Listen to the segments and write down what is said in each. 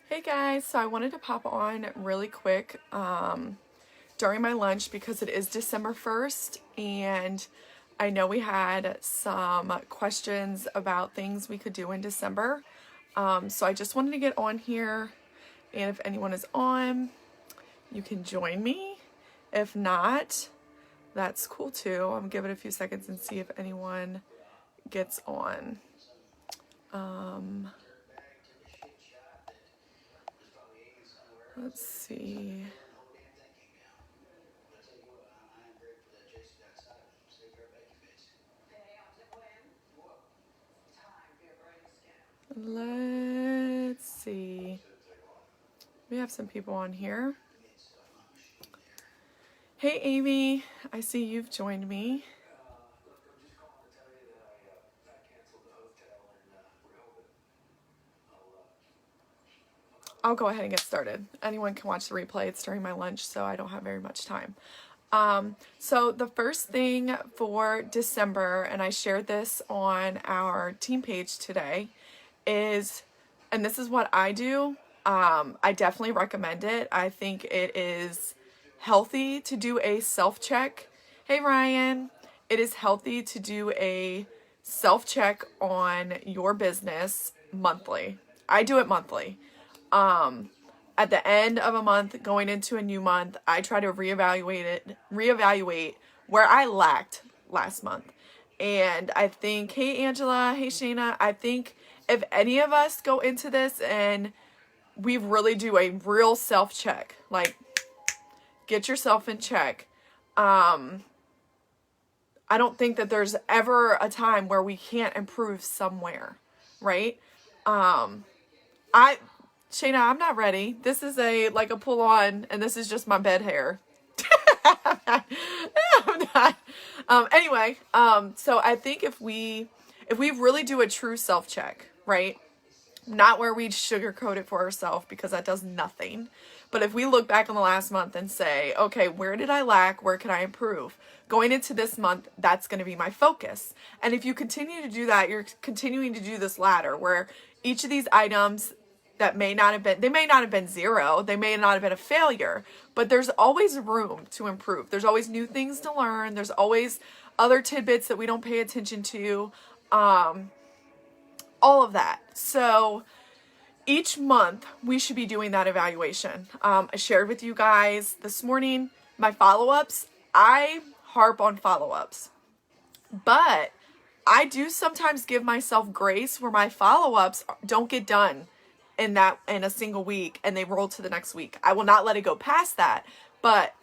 Hey guys, so I wanted to pop on really quick during my lunch because it is December 1st and I know we had some questions about things we could do in December. So I just wanted to get on here, and if anyone is on, you can join me. If not, that's cool too. I'm gonna give it a few seconds and see if anyone gets on. Let's see. Let's see. We have some people on here. Hey Amy, I see you've joined me. I'll go ahead and get started. Anyone can watch the replay. It's during my lunch, so I don't have very much time. So the first thing for December, and I shared this on our team page today, is, and this is what I do, I definitely recommend it. I think it is healthy to do a self-check. Hey Ryan, it is healthy to do a self-check on your business monthly. I do it monthly. At the end of a month, going into a new month, I try to reevaluate where I lacked last month. And I think, hey Angela, hey Shayna, I think if any of us go into this and we really do a real self-check, like get yourself in check, I don't think that there's ever a time where we can't improve somewhere, right? Shayna, I'm not ready. This is a pull on, and this is just my bed hair. I'm not. Anyway, so I think if we really do a true self-check, right? Not where we sugarcoat it for ourselves because that does nothing. But if we look back on the last month and say, okay, where did I lack? Where can I improve? Going into this month, that's going to be my focus. And if you continue to do that, you're continuing to do this ladder where each of these items that may not have been zero, they may not have been a failure, but there's always room to improve. There's always new things to learn. There's always other tidbits that we don't pay attention to. All of that. So each month we should be doing that evaluation. I shared with you guys this morning my follow-ups. I harp on follow-ups, but I do sometimes give myself grace where my follow-ups don't get done in a single week and they roll to the next week. I will not let it go past that, but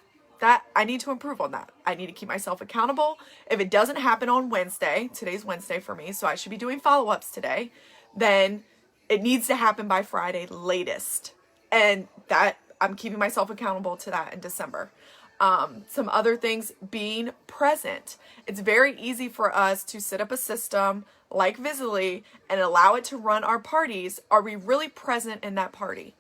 that I need to improve on that. I need to keep myself accountable. If it doesn't happen on Wednesday, today's Wednesday for me, so I should be doing follow-ups today, then it needs to happen by Friday latest. And that I'm keeping myself accountable to that in December. Some other things, being present. It's very easy for us to set up a system like Visibly and allow it to run our parties. Are we really present in that party?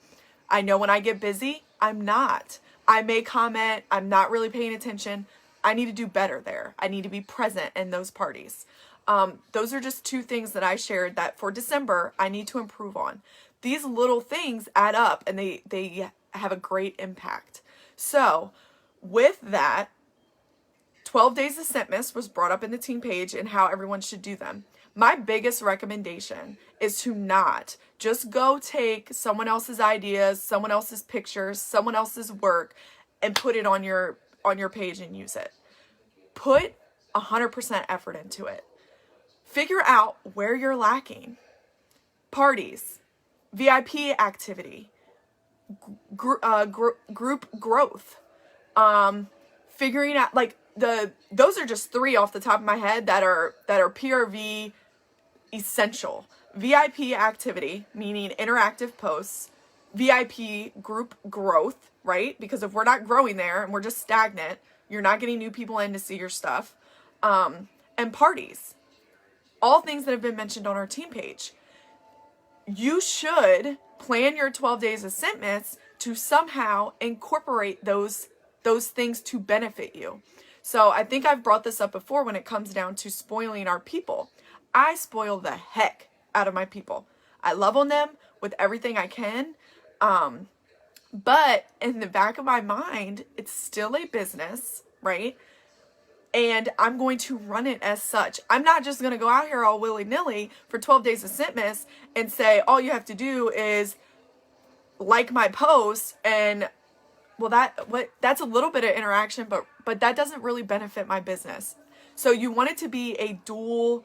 I know when I get busy, I'm not. I may comment, I'm not really paying attention. I need to do better there. I need to be present in those parties. Those are just two things that I shared that for December, I need to improve on. These little things add up and they have a great impact. So with that, 12 days of Scentmas was brought up in the team page and how everyone should do them. My biggest recommendation is to not just go take someone else's ideas, someone else's pictures, someone else's work, and put it on your page and use it. Put 100% effort into it. Figure out where you're lacking. Parties, VIP activity, group growth, figuring out those are just three off the top of my head that are PRV essential. VIP activity, meaning interactive posts, VIP group growth, right? Because if we're not growing there and we're just stagnant, you're not getting new people in to see your stuff. And parties, all things that have been mentioned on our team page. You should plan your 12 days of Scentmas to somehow incorporate those things to benefit you. So I think I've brought this up before when it comes down to spoiling our people. I spoil the heck out of my people. I love on them with everything I can. But in the back of my mind, it's still a business, right? And I'm going to run it as such. I'm not just going to go out here all willy-nilly for 12 days of Scentmas and say, all you have to do is like my post, and well, that's a little bit of interaction, but that doesn't really benefit my business. So you want it to be a dual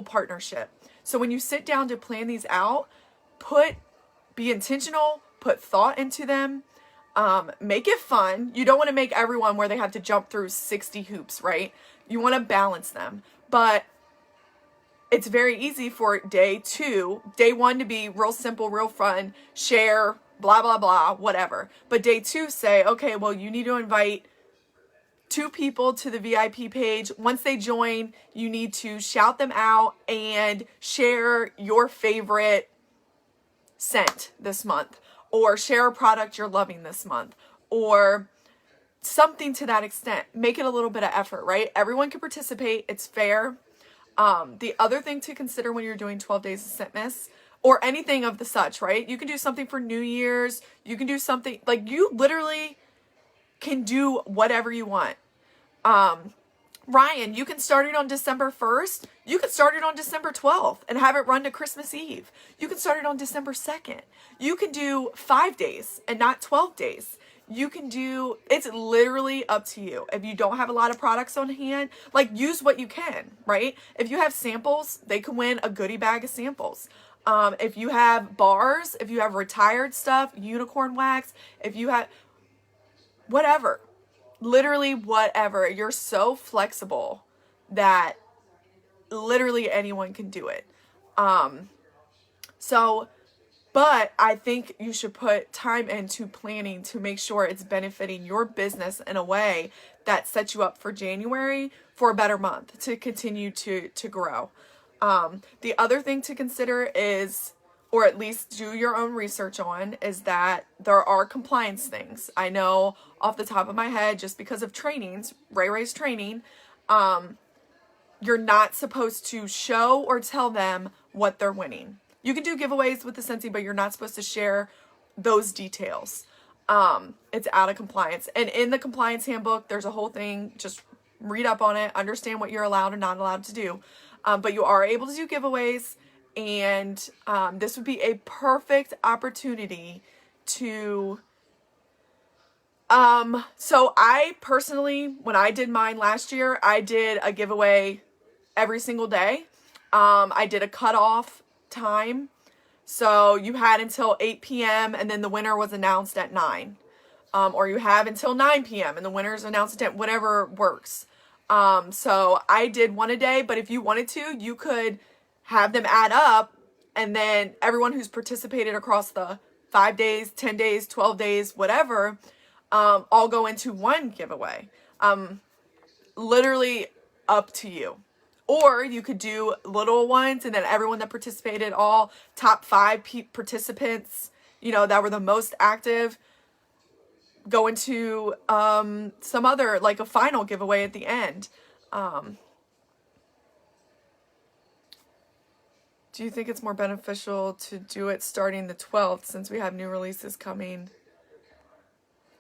partnership. So when you sit down to plan these out, be intentional, put thought into them, make it fun. You don't want to make everyone where they have to jump through 60 hoops, right? You want to balance them, but it's very easy for day 1 to be real simple, real fun, share, blah, blah, blah, whatever. But day 2, say, okay, well, you need to invite 2 people to the VIP page. Once they join, you need to shout them out and share your favorite scent this month, or share a product you're loving this month, or something to that extent. Make it a little bit of effort, right? Everyone can participate. It's fair. The other thing to consider when you're doing 12 days of Scentmas or anything of the such, right? You can do something for New Year's. You can do something, like, you literally can do whatever you want. Ryan, you can start it on December 1st. You can start it on December 12th and have it run to Christmas Eve. You can start it on December 2nd. You can do 5 days and not 12 days. You can do, it's literally up to you. If you don't have a lot of products on hand, like, use what you can, right? If you have samples, they can win a goodie bag of samples. If you have bars, if you have retired stuff, unicorn wax, if you have whatever, literally whatever, you're so flexible that literally anyone can do it. But I think you should put time into planning to make sure it's benefiting your business in a way that sets you up for January for a better month to continue to grow. The other thing to consider is, or at least do your own research on, is that there are compliance things. I know off the top of my head, just because of trainings, Ray's training, you're not supposed to show or tell them what they're winning. You can do giveaways with the Scentsy, but you're not supposed to share those details. It's out of compliance. And in the compliance handbook, there's a whole thing. Just read up on it, understand what you're allowed and not allowed to do. But you are able to do giveaways, and this would be a perfect opportunity to... So I personally, when I did mine last year, I did a giveaway every single day. I did a cutoff time. So you had until 8 p.m. and then the winner was announced at 9. Or you have until 9 p.m. and the winner is announced at 10, whatever works. So I did one a day, but if you wanted to, you could have them add up, and then everyone who's participated across the 5 days, 10 days, 12 days, whatever, all go into one giveaway. Literally up to you. Or you could do little ones, and then everyone that participated, all top 5 participants, that were the most active, go into some other, like a final giveaway at the end. Do you think it's more beneficial to do it starting the 12th, since we have new releases coming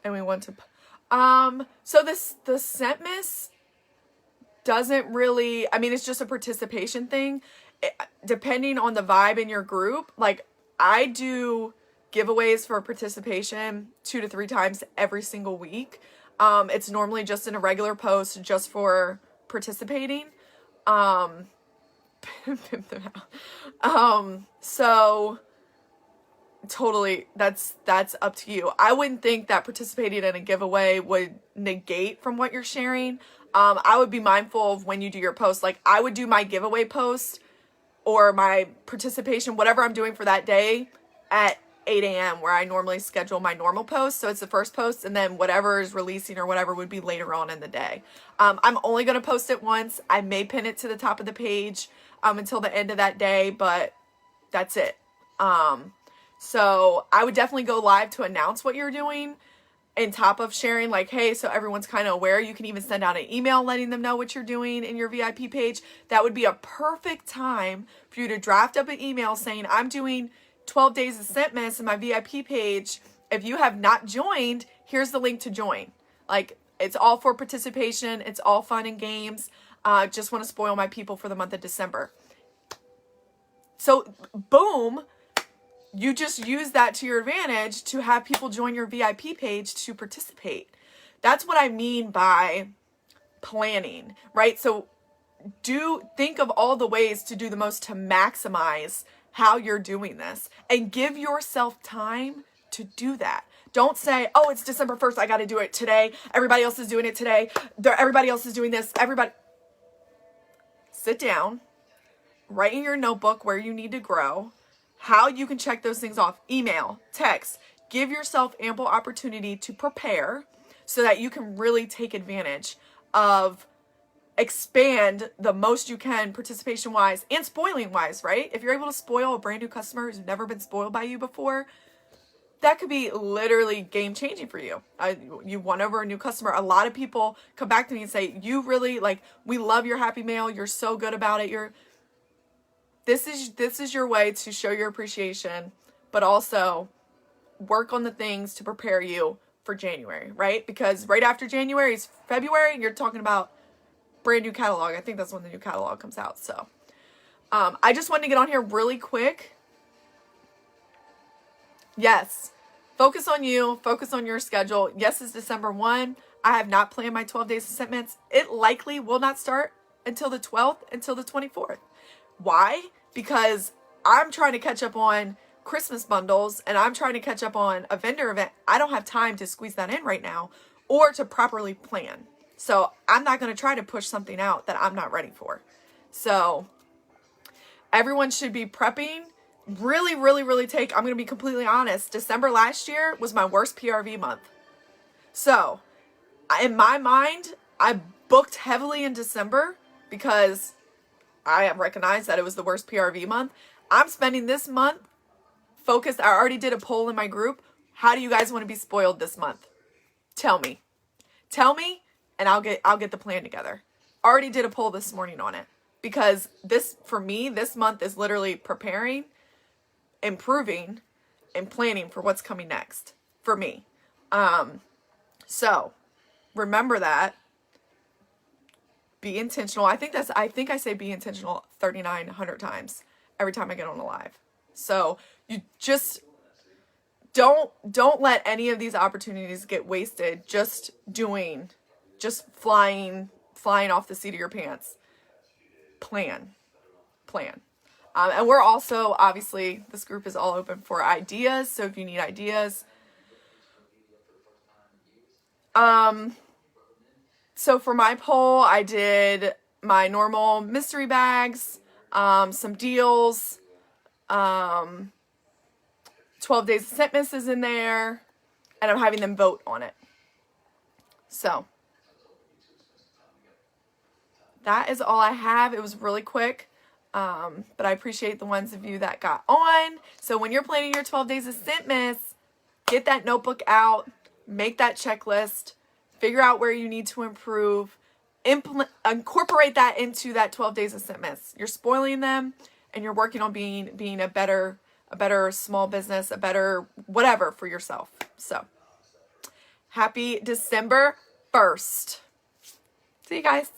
and we want to... So the Scentmas doesn't really, I mean, it's just a participation thing. Depending on the vibe in your group, like, I do giveaways for participation 2 to 3 times every single week. It's normally just in a regular post just for participating. So totally, that's up to you. I wouldn't think that participating in a giveaway would negate from what you're sharing. I would be mindful of when you do your post. Like, I would do my giveaway post or my participation, whatever I'm doing for that day, at 8 a.m. where I normally schedule my normal post. So it's the first post, and then whatever is releasing or whatever would be later on in the day. I'm only going to post it once. I may pin it to the top of the page until the end of that day, but that's it. So I would definitely go live to announce what you're doing, on top of sharing, like, hey, so everyone's kind of aware. You can even send out an email letting them know what you're doing in your VIP page. That would be a perfect time for you to draft up an email saying, I'm doing 12 Days of Scentmas in my VIP page. If you have not joined, here's the link to join. Like, it's all for participation. It's all fun and games. Just want to spoil my people for the month of December. So, boom, you just use that to your advantage to have people join your VIP page to participate. That's what I mean by planning, right? So think of all the ways to do the most to maximize how you're doing this, and give yourself time to do that. Don't say, oh, it's December 1st. I got to do it today. Everybody else is doing it today. Everybody else is doing this. Sit down, write in your notebook where you need to grow, how you can check those things off, email, text, give yourself ample opportunity to prepare so that you can really take advantage of expand the most you can participation wise and spoiling wise, right? If you're able to spoil a brand new customer who's never been spoiled by you before, that could be literally game changing for you. You won over a new customer. A lot of people come back to me and say, you really, like, we love your happy mail. You're so good about it. This is your way to show your appreciation, but also work on the things to prepare you for January, right? Because right after January is February, and you're talking about brand new catalog. I think that's when the new catalog comes out. So I just wanted to get on here really quick. Yes, focus on you, focus on your schedule. Yes, it's December 1. I have not planned my 12 days of Scentmas. It likely will not start until the 12th, until the 24th. Why? Because I'm trying to catch up on Christmas bundles, and I'm trying to catch up on a vendor event. I don't have time to squeeze that in right now or to properly plan. So I'm not going to try to push something out that I'm not ready for. So everyone should be prepping. Really, really, really I'm going to be completely honest. December last year was my worst PRV month. So in my mind, I booked heavily in December because I recognized that it was the worst PRV month. I'm spending this month focused. I already did a poll in my group. How do you guys want to be spoiled this month? Tell me, and I'll get the plan together. Already did a poll this morning on it, because for me, this month is literally preparing, improving, and planning for what's coming next for me. So remember that. Be intentional. I think I say be intentional 3,900 times every time I get on a live. So you just don't let any of these opportunities get wasted just flying off the seat of your pants. Plan. And we're also, obviously, this group is all open for ideas. So if you need ideas, so for my poll, I did my normal mystery bags, some deals, 12 Days of Scentmas is in there, and I'm having them vote on it. So that is all I have. It was really quick, but I appreciate the ones of you that got on. So when you're planning your 12 Days of Scentmas, get that notebook out, make that checklist, figure out where you need to improve, incorporate that into that 12 Days of Scentmas. You're spoiling them, and you're working on being a better small business, a better whatever for yourself. So happy December 1st. See you guys.